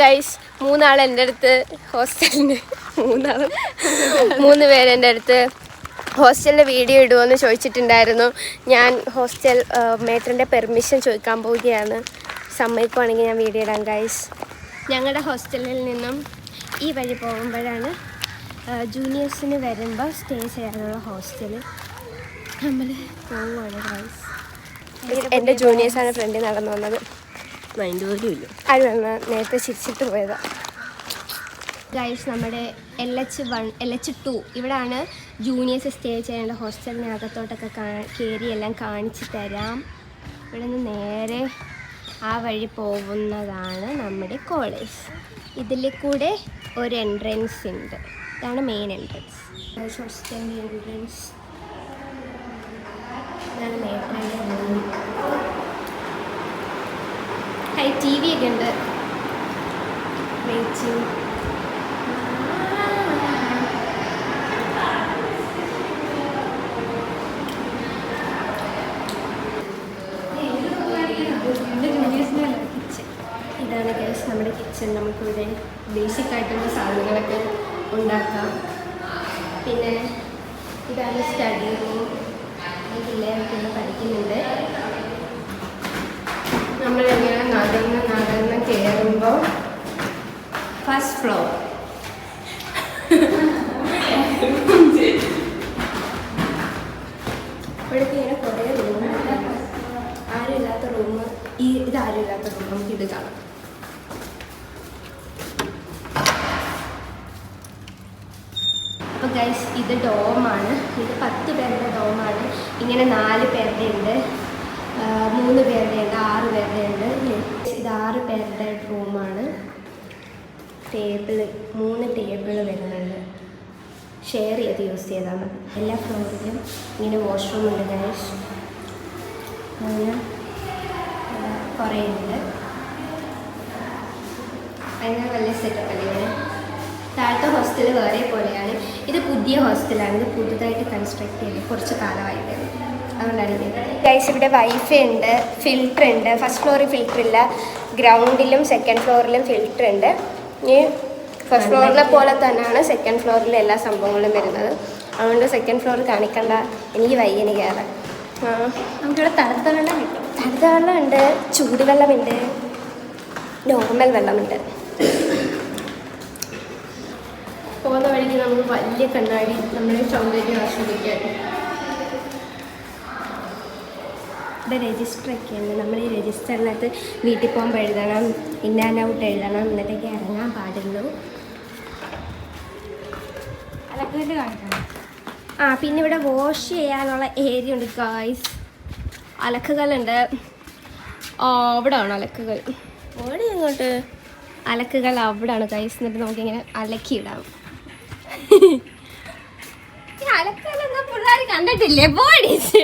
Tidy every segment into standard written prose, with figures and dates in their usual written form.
Guys, മൂന്നാൾ എൻ്റെ അടുത്ത് ഹോസ്റ്റലിന് മൂന്ന് പേര് എൻ്റെ അടുത്ത് ഹോസ്റ്റലിൻ്റെ വീഡിയോ ഇടുമെന്ന് ചോദിച്ചിട്ടുണ്ടായിരുന്നു. ഞാൻ ഹോസ്റ്റൽ മേറ്ററിൻ്റെ പെർമിഷൻ ചോദിക്കാൻ പോവുകയാണ്. സമ്മതിക്കുവാണെങ്കിൽ ഞാൻ വീഡിയോ ഇടാം ഗൈസ്. ഞങ്ങളുടെ ഹോസ്റ്റലിൽ നിന്നും ഈ വഴി പോകുമ്പോഴാണ് ജൂനിയേഴ്സിന് വരുമ്പോൾ സ്റ്റേ ചെയ്യാനുള്ള ഹോസ്റ്റൽ. നമ്മൾ പോവുകയാണ് ഗൈസ്. എൻ്റെ ജൂനിയേഴ്സാണ് ഫ്രണ്ടിൽ നടന്നു വന്നത്. മൈൻഡ് പോലും ഇല്ല. അത് നേരത്തെ ചിരിച്ചിട്ട് പോയതാണ് ഗൈസ്. നമ്മുടെ LH1 LH2 ഇവിടെയാണ് ജൂനിയേഴ്സ് സ്റ്റേ ചെയ്യേണ്ട. ഹോസ്റ്റലിനകത്തോട്ടൊക്കെ കയറി എല്ലാം കാണിച്ചു തരാം. ഇവിടെ നിന്ന് നേരെ ആ വഴി പോകുന്നതാണ് നമ്മുടെ കോളേജ്. ഇതിൽ കൂടെ ഒരു എൻട്രൻസ് ഉണ്ട്. ഇതാണ് മെയിൻ എൻട്രൻസ്. ഹോസ്റ്റലിൻ്റെ എൻട്രൻസ് ഇതാണ് മെയിൻ. TV ഒക്കെ ഉണ്ട്. വെയിറ്റിംഗ്. ഇതാണ് ഗൈസ് നമ്മുടെ കിച്ചൺ. നമുക്കിവിടെ ബേസിക് ആയിട്ടുള്ള സാധനങ്ങളൊക്കെ ഉണ്ടാക്കാം. പിന്നെ ഇതാണ് സ്റ്റഡി റൂം. പിള്ളേരൊക്കെ പഠിക്കുന്നുണ്ട്. നമ്മളിങ്ങനെ നടന്ന് കയറുമ്പോൾ ഫസ്റ്റ് ഫ്ലോർ. ഇവിടേക്ക് ഇങ്ങനെ കുറേ റൂം, ആരും ഇല്ലാത്ത റൂം. ഇതാരും ഇല്ലാത്ത റൂം നമുക്കിത് കാണാം. അപ്പോൾ ഗൈസ്, ഇത് ഡോമാണ്. ഇത് 10 പേരുടെ ഡോമാണ്. ഇങ്ങനെ 4 പേരുടെ ഉണ്ട്, 3 പേരുടെ ഉണ്ട്, 6 പേരുടെ ഉണ്ട്. ഇത് 6 പേരുടെ റൂമാണ്. 3 ടേബിൾ വരുന്നുണ്ട്. ഷെയർ ചെയ്ത് യൂസ് ചെയ്താൽ മതി. എല്ലാ ഫ്ലോറിലും ഇങ്ങനെ വാഷ്റൂം ഉണ്ട് ഗൈസ്. അങ്ങനെ കുറേ ഉണ്ട്. ഭയങ്കര വലിയ സെറ്റപ്പ് അല്ലേ ഇങ്ങനെ. താഴത്തെ ഹോസ്റ്റൽ വേറെ പോലെയാണ്. ഇത് പുതിയ ഹോസ്റ്റലാണ്. ഇത് പുതുതായിട്ട് കൺസ്ട്രക്ട് ചെയ്ത് കുറച്ച് കാലമായിട്ട്. അതുകൊണ്ടാണ് ഇത് ഗൈസ്. ഇവിടെ വൈഫൈ ഉണ്ട്, ഫിൽറ്റർ ഉണ്ട്. ഫസ്റ്റ് ഫ്ലോറിൽ ഫിൽറ്റർ ഇല്ല, ഗ്രൗണ്ടിലും സെക്കൻഡ് ഫ്ലോറിലും ഫിൽറ്റർ ഉണ്ട്. ഈ ഫസ്റ്റ് ഫ്ലോറിലെ പോലെ തന്നെയാണ് സെക്കൻഡ് ഫ്ലോറിൽ എല്ലാ സംഭവങ്ങളും വരുന്നത്. അതുകൊണ്ട് സെക്കൻഡ് ഫ്ലോർ കാണിക്കണ്ട, എനിക്ക് വയ്യന് കയറാൻ. നമുക്കിവിടെ തണുത്ത വെള്ളം കിട്ടും. തണുത്ത വെള്ളമുണ്ട്, ചൂടുവെള്ളമുണ്ട്, നോർമൽ വെള്ളമുണ്ട്. പോകുന്ന വഴിക്ക് നമുക്ക് വലിയ കണ്ണാടി നമ്മളെ സൗന്ദര്യം ആസ്വദിക്കാൻ. ഇവിടെ രജിസ്റ്ററൊക്കെ ഉണ്ട്. നമ്മൾ ഈ രജിസ്റ്ററിനകത്ത് വീട്ടിൽ പോകുമ്പോൾ എഴുതണം, ഇൻ ആൻഡ് ഔട്ട് എഴുതണം, എന്നിട്ടേക്ക് ഇറങ്ങാൻ പാടുള്ളൂ. അലക്കുകല്ല് കാണിക്കണം. പിന്നെ ഇവിടെ വാഷ് ചെയ്യാനുള്ള ഏരിയ ഉണ്ട് ഗായ്സ്. അലക്കുകല്ലുണ്ട്. അവിടെയാണ് അലക്കുകൾ. ഓടി അങ്ങോട്ട് അലക്കുകൾ അവിടെയാണ് ഗായ്സ്. എന്നിട്ട് നമുക്കിങ്ങനെ അലക്കിയിടാം. അലക്കലൊന്നും പിള്ളേർ കണ്ടിട്ടില്ലേ? ബോഡീസ്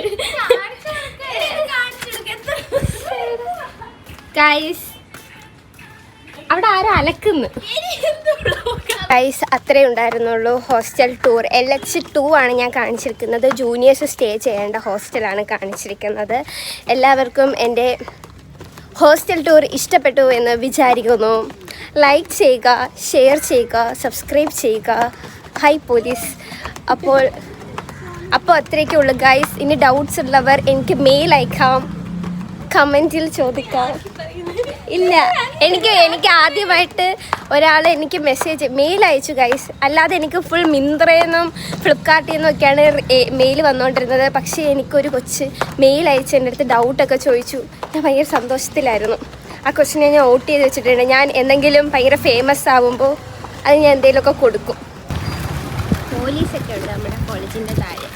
ഗൈസ്, അവിടെ ആരും അലക്കുന്നു ഗൈസ്. അത്രേ ഉണ്ടായിരുന്നുള്ളൂ ഹോസ്റ്റൽ ടൂർ. LH2 ആണ് ഞാൻ കാണിച്ചിരിക്കുന്നത്. ജൂനിയേഴ്സ് സ്റ്റേ ചെയ്യേണ്ട ഹോസ്റ്റലാണ് കാണിച്ചിരിക്കുന്നത്. എല്ലാവർക്കും എൻ്റെ ഹോസ്റ്റൽ ടൂർ ഇഷ്ടപ്പെട്ടു എന്ന് വിചാരിക്കുന്നു. ലൈക്ക് ചെയ്യുക, ഷെയർ ചെയ്യുക, സബ്സ്ക്രൈബ് ചെയ്യുക. High police. അപ്പോൾ അത്രയൊക്കെ ഉള്ളൂ ഗൈസ്. ഇനി ഡൗട്ട്സ് ഉള്ളവർ എനിക്ക് മെയിൽ അയക്കാം, കമൻറ്റിൽ ചോദിക്കാം. ഇല്ല, എനിക്ക് ആദ്യമായിട്ട് ഒരാൾ എനിക്ക് മെയിൽ അയച്ചു ഗൈസ്. അല്ലാതെ എനിക്ക് ഫുൾ മിന്ത്രയെന്നും ഫ്ലിപ്കാർട്ടിൽ നിന്നൊക്കെയാണ് മെയിൽ വന്നുകൊണ്ടിരുന്നത്. പക്ഷേ എനിക്കൊരു കൊച്ച് മെയിൽ അയച്ച് എൻ്റെ അടുത്ത് ഡൗട്ടൊക്കെ ചോദിച്ചു. ഞാൻ ഭയങ്കര സന്തോഷത്തിലായിരുന്നു. ആ ക്വസ്റ്റിനെ ഞാൻ ഔട്ട് ചെയ്ത് വെച്ചിട്ടുണ്ട്. ഞാൻ എന്തെങ്കിലും ഭയങ്കര ഫേമസ് ആവുമ്പോൾ അത് ഞാൻ എന്തെങ്കിലുമൊക്കെ കൊടുക്കും. പോലീസൊക്കെ ഉണ്ട് നമ്മുടെ കോളേജിൻ്റെ താഴെ.